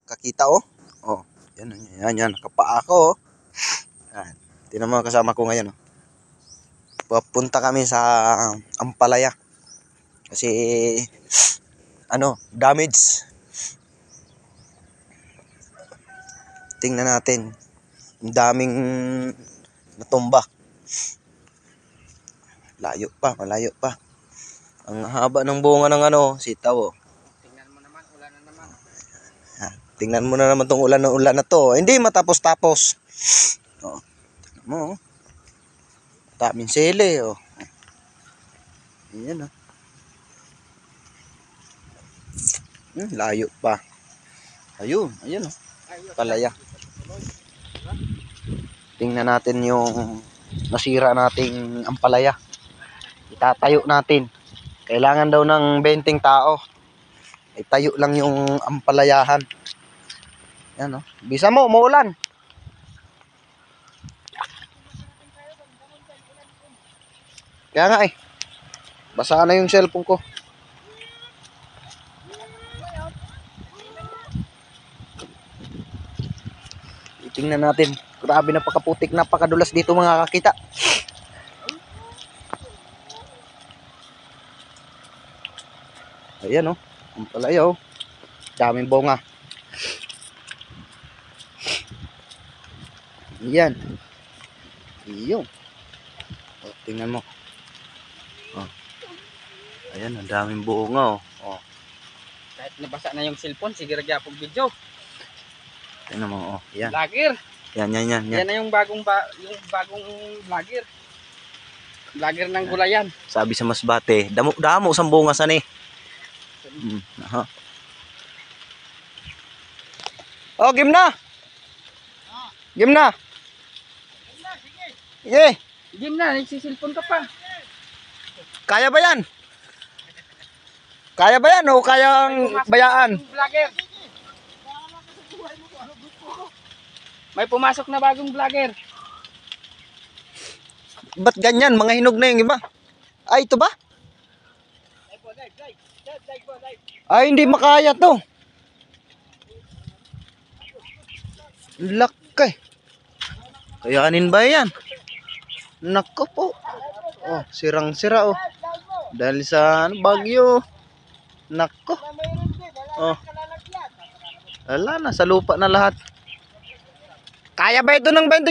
kakita oh. Oh, yan, nakapaa ako oh. Yan. Tingnan mo kasama ko ngayon oh. Papunta kami sa Ampalaya. Kasi damage. Tingnan natin. Ang daming natumba. Malayo pa. Ang haba ng bunga ng sitaw oh. Tingnan mo naman, ulan na naman. Tingnan mo na naman tong ulan na to. Hindi matapos-tapos. Oh. Tingnan mo oh. Daming sili oh. Ayan oh. Layo pa. Ayun oh. Palaya. Tingnan natin yung nasira nating ampalaya. Itatayo natin. Kailangan daw ng 20 tao. Itayo lang yung ampalayahan. Yan oh. Bisa mo, umuulan. Kaya nga eh. Basa na yung cellphone ko. Tingnan natin. Grabe, napakaputik, napakadulas dito mga kakita. Ayan oh. Ang palaya oh. Daming bunga. Ayan. Iyo. Oh, tingnan mo. Oh. Ayan, ang daming bunga oh. Oh. Kahit nabasa na yung cellphone, sige ragya pong video. Tingnan mo oh. Ayan. Vlogger. Yan. Yan na yung bagong vlogger. Vlogger ng gulayan. Sabi sa Masbate, damo sa bunga san eh. Aha. Oh, game na. Game na. Sige. Game na, nagsisilpon ka pa. Kaya ba yan? Kaya ba yan o kayang bayaan? Vlogger. May pumasok na bagong vlogger. Ba't ganyan? Mga hinog na yung iba. Ay, ito ba? Ay, hindi makaya to. Laki. Kayanin ba yan? Nako po. Oh, sirang-sira oh. Dahil sa bagyo. Nako. Oh. Wala na, sa lupa na lahat. Kaya ba ito ng 20